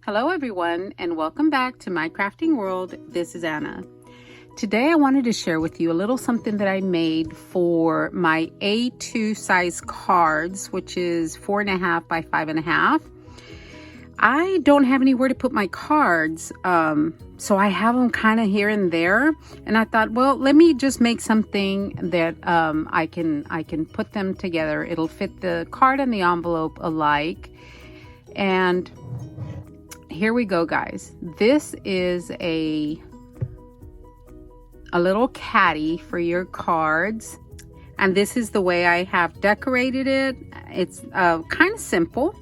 Hello everyone, and welcome back to My Crafting World. This is Anna. Today I wanted to share with you a little something that I made for my A2 size cards, which is 4.5 by 5.5. I don't have anywhere to put my cards, so I have them kind of here and there, and I thought, well, let me just make something that I can put them together. It'll fit the card and the envelope alike. And here we go, guys. This is a little caddy for your cards, and this is the way I have decorated it. It's kind of simple,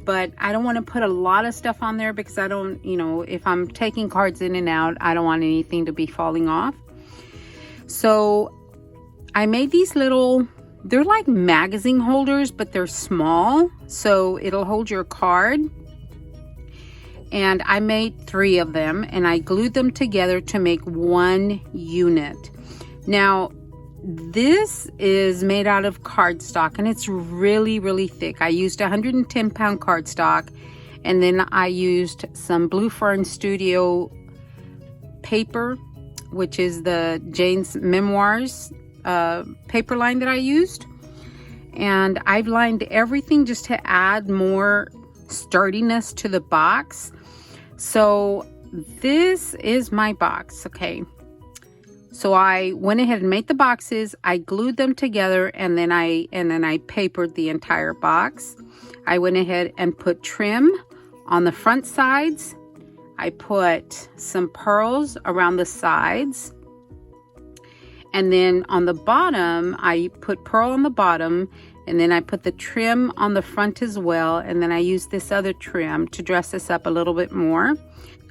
but I don't want to put a lot of stuff on there because I don't, if I'm taking cards in and out, I don't want anything to be falling off. So I made these little, they're like magazine holders, but they're small, so it'll hold your card. And I made 3 of them, and I glued them together to make one unit. Now, this is made out of cardstock, and it's really, really thick. I used 110-pound cardstock, and then I used some Blue Fern Studio paper, which is the Jane's Memoirs paper line that I used. And I've lined everything just to add more sturdiness to the box. So this is my box. Okay, so I went ahead and made the boxes. I glued them together, and then I papered the entire box. I went ahead and put trim on the front sides. I put some pearls around the sides, and then on the bottom I put pearl on the bottom, and then I put the trim on the front as well, and then I used this other trim to dress this up a little bit more.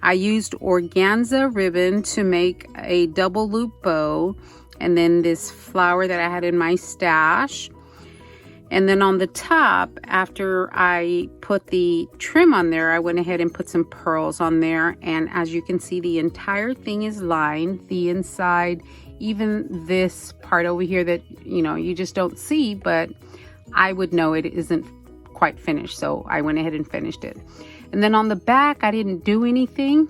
I used organza ribbon to make a double loop bow, and then this flower that I had in my stash. And then on the top, after I put the trim on there, I went ahead and put some pearls on there, and as you can see, the entire thing is lined, the inside, even this part over here that you just don't see, but I would know it isn't quite finished, so I went ahead and finished it. And then on the back, I didn't do anything,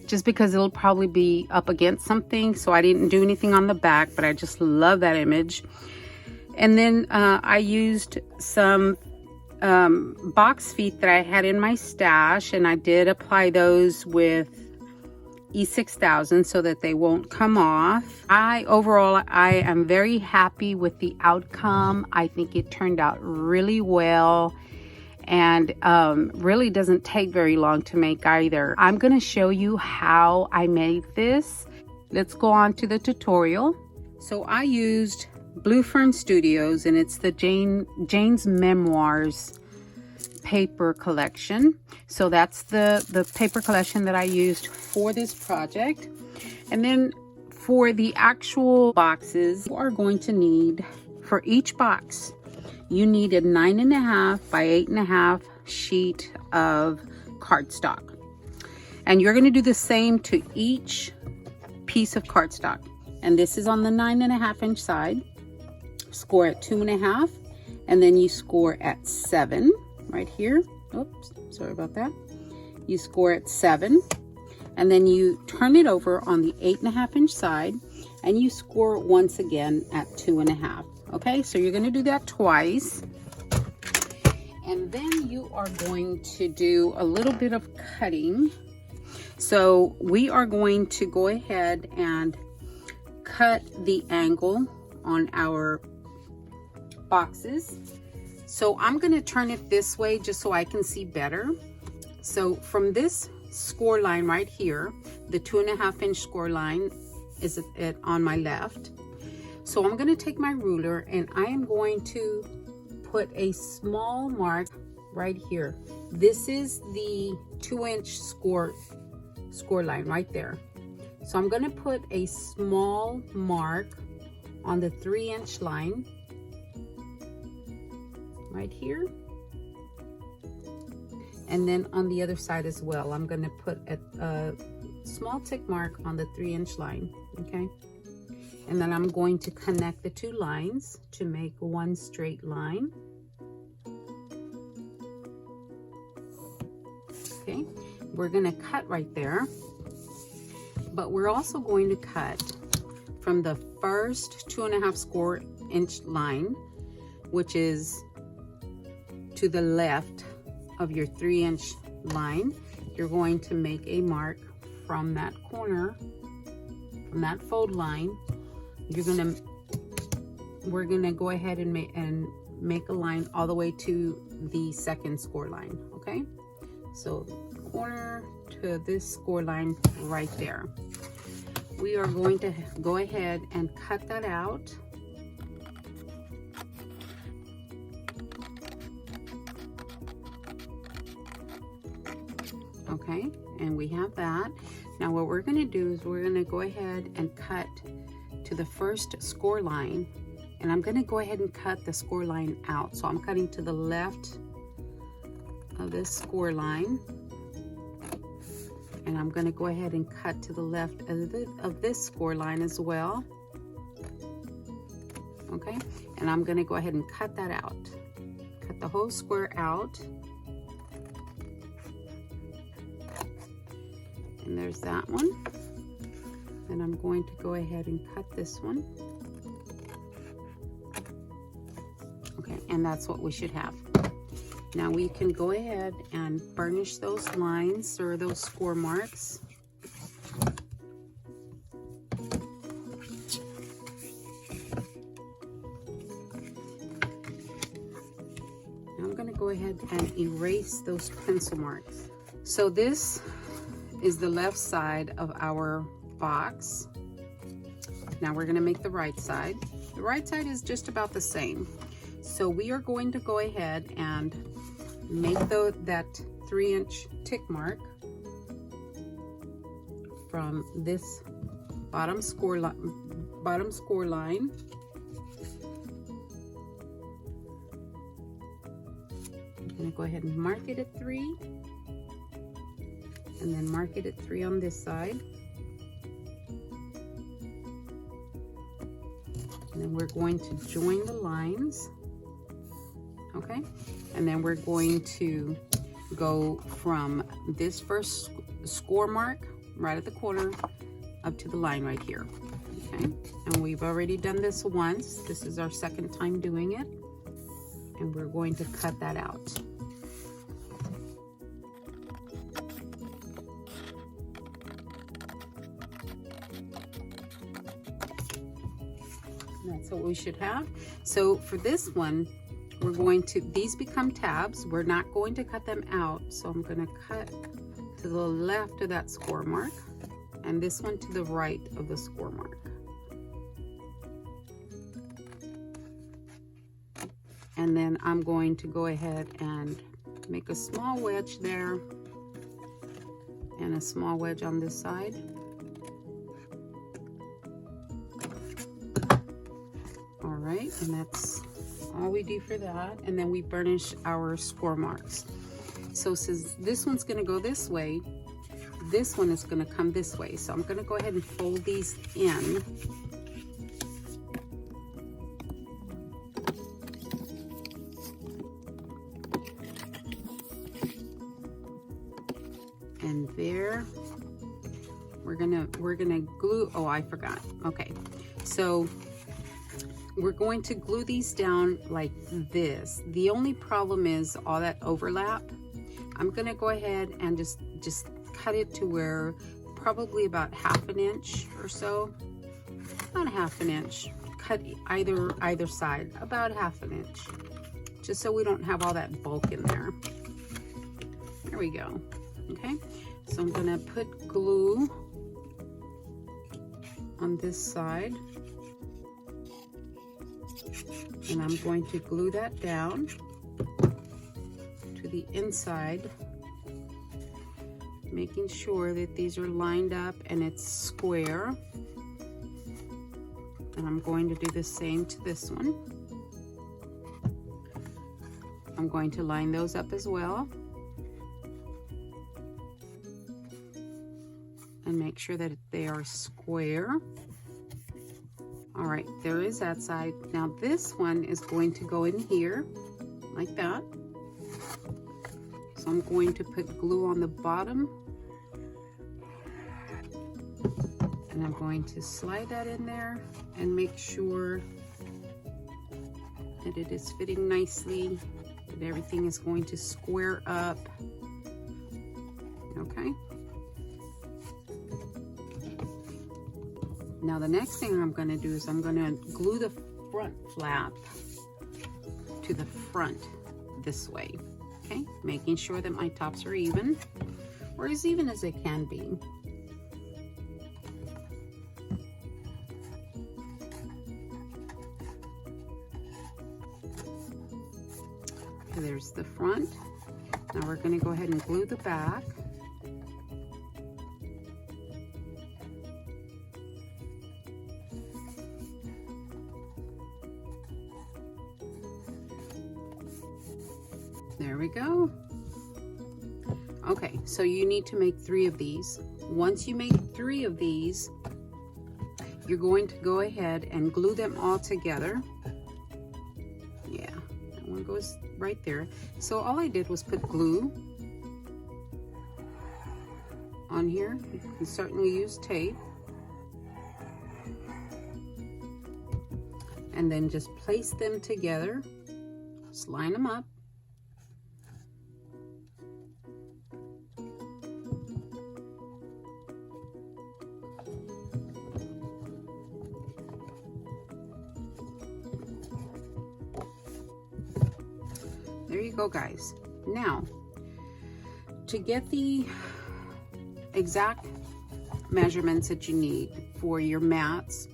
just because it'll probably be up against something, so I didn't do anything on the back, but I just love that image. And then I used some box feet that I had in my stash, and I did apply those with E6000 so that they won't come off. Overall, I am very happy with the outcome. I think it turned out really well, and really doesn't take very long to make either. I'm going to show you how I made this. Let's go on to the tutorial. So I used Blue Fern Studios, and it's the Jane's Memoirs paper collection. So that's the paper collection that I used for this project. And then for the actual boxes, you are going to need, for each box, you need a 9.5 by 8.5 sheet of cardstock. And you're going to do the same to each piece of cardstock. And this is on the 9.5 inch side. Score at 2.5, and then you score at 7 right here. Oops, sorry about that. You score at 7, and then you turn it over on the 8.5 inch side, and you score once again at 2.5. Okay, so you're going to do that twice, and then you are going to do a little bit of cutting. So we are going to go ahead and cut the angle on our boxes. So I'm going to turn it this way just so I can see better. So from this score line right here, the 2.5 inch score line is on my left. So I'm going to take my ruler, and I am going to put a small mark right here. This is the 2-inch score line right there. So I'm going to put a small mark on the 3-inch line right here, and then on the other side as well, I'm going to put a small tick mark on the 3-inch line. Okay, and then I'm going to connect the 2 lines to make one straight line. Okay, we're gonna cut right there, but we're also going to cut from the first 2.5 score inch line, which is to the left of your 3-inch line. You're going to make a mark from that corner, from that fold line. We're gonna go ahead and make a line all the way to the 2nd score line. Okay, so corner to this score line right there. We are going to go ahead and cut that out. Okay, and we have that. Now what we're going to do is we're going to go ahead and cut to the first score line, and I'm going to go ahead and cut the score line out. So I'm cutting to the left of this score line, and I'm going to go ahead and cut to the left of this score line as well. Okay, and I'm going to go ahead and cut that out. Cut the whole square out. And there's that one. And I'm going to go ahead and cut this one. Okay, and that's what we should have. Now we can go ahead and burnish those lines or those score marks. I'm going to go ahead and erase those pencil marks. So this is the left side of our box. Now we're going to make the right side. The right side is just about the same. So we are going to go ahead and make that 3-inch tick mark from this bottom score line. I'm going to go ahead and mark it at 3. And then mark it at 3 on this side. And then we're going to join the lines. Okay, and then we're going to go from this first score mark right at the corner up to the line right here. Okay, and we've already done this once. This is our 2nd time doing it, and we're going to cut that out. That's what we should have. So for this one, we're going to, these become tabs. We're not going to cut them out. So I'm going to cut to the left of that score mark, and this one to the right of the score mark. And then I'm going to go ahead and make a small wedge there and a small wedge on this side. Right, and that's all we do for that. And then we burnish our score marks. So since this one's going to go this way, this one is going to come this way. So I'm going to go ahead and fold these in. And there, we're gonna glue. Oh, I forgot. Okay, so we're going to glue these down like this. The only problem is all that overlap. I'm gonna go ahead and just cut it to where probably about 1/2 inch or so. About 1/2 inch. Cut either side, about 1/2 inch. Just so we don't have all that bulk in there. There we go. Okay, so I'm gonna put glue on this side. And I'm going to glue that down to the inside, making sure that these are lined up and it's square. And I'm going to do the same to this one. I'm going to line those up as well. And make sure that they are square. All right, there is that side. Now this one is going to go in here like that. So So I'm going to put glue on the bottom, and I'm going to slide that in there and make sure that it is fitting nicely, that everything is going to square up. Okay. Now the next thing I'm going to do is I'm going to glue the front flap to the front this way. Okay, making sure that my tops are even, or as even as they can be. There's the front. Now we're going to go ahead and glue the back. There we go. Okay, so you need to make 3 of these. Once you make 3 of these, you're going to go ahead and glue them all together. Yeah, that one goes right there. So all I did was put glue on here. You can certainly use tape. And then just place them together. Just line them up. There you go, guys. Now, to get the exact measurements that you need for your mats,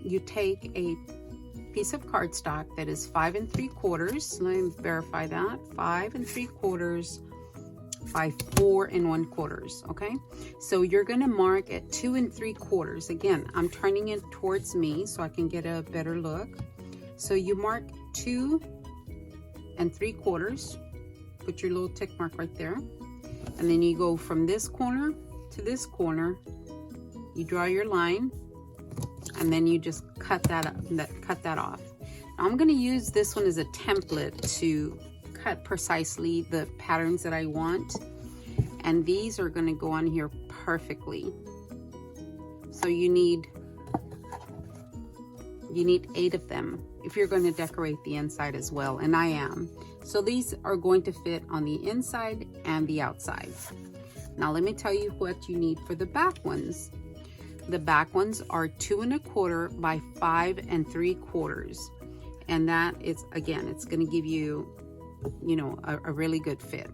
you take a piece of cardstock that is 5 3/4. Let me verify that. 5 3/4 by 4 1/4. Okay, so you're going to mark at 2 3/4. Again, I'm turning it towards me so I can get a better look. So you mark 2 3/4. Put your little tick mark right there, and then you go from this corner to this corner. You draw your line, and then you just cut that off. Now, I'm going to use this one as a template to cut precisely the patterns that I want, and these are going to go on here perfectly. So you need 8 of them if you're going to decorate the inside as well, and I am. So these are going to fit on the inside and the outside. Now let me tell you what you need for the back ones. The back ones are 2 1/4 by 5 3/4, and that is, again, it's going to give you, you know, a really good fit.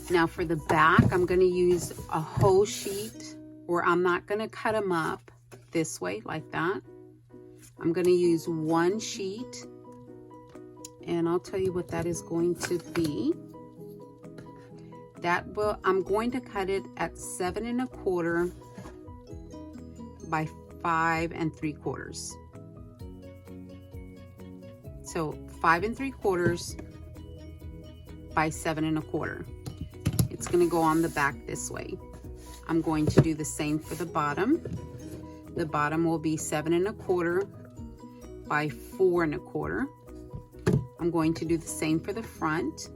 Now for the back, I'm going to use a whole sheet, or I'm not going to cut them up this way like that. I'm going to use 1 sheet, and I'll tell you what that is going to be. I'm going to cut it at 7 1/4 by 5 3/4. So 5 3/4 by 7 1/4. It's going to go on the back this way. I'm going to do the same for the bottom. The bottom will be 7 1/4 by 4 1/4. I'm going to do the same for the front,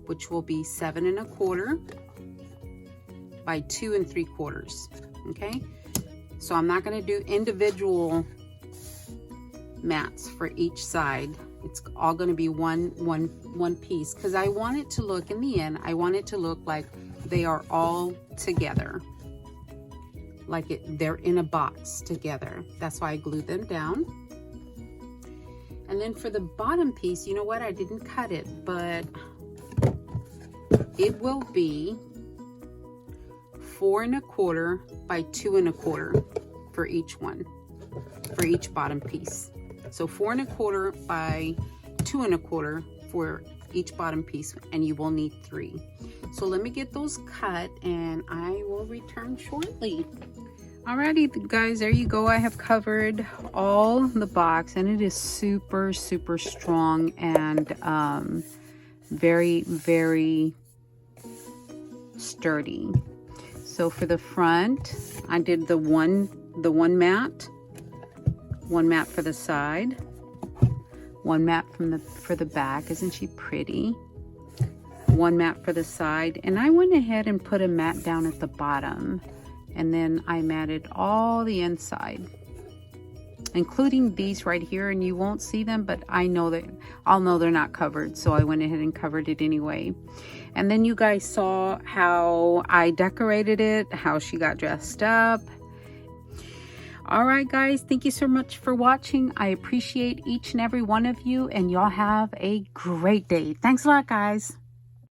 which will be 7 1/4 by 2 3/4. Okay, so I'm not going to do individual mats for each side. It's all going to be one piece, because I want it to look, in the end, I want it to look like they are all together, like they're in a box together. That's why I glued them down. And then for the bottom piece, you know what, I didn't cut it, but it will be 4 1/4 by 2 1/4 for each one, for each bottom piece. So 4 1/4 by 2 1/4 for each bottom piece, and you will need 3. So let me get those cut, and I will return shortly. Alrighty, guys, there you go. I have covered all the box, and it is super, super strong and very, very sturdy. So for the front, I did the one mat, one mat for the side, one mat for the back. Isn't she pretty? one mat for the side, and I went ahead and put a mat down at the bottom, and then I matted all the inside, including these right here, and you won't see them, but I'll know they're not covered, so I went ahead and covered it anyway. And then you guys saw how I decorated it, how she got dressed up. All right, guys, thank you so much for watching. I appreciate each and every one of you, and y'all have a great day. Thanks a lot, guys.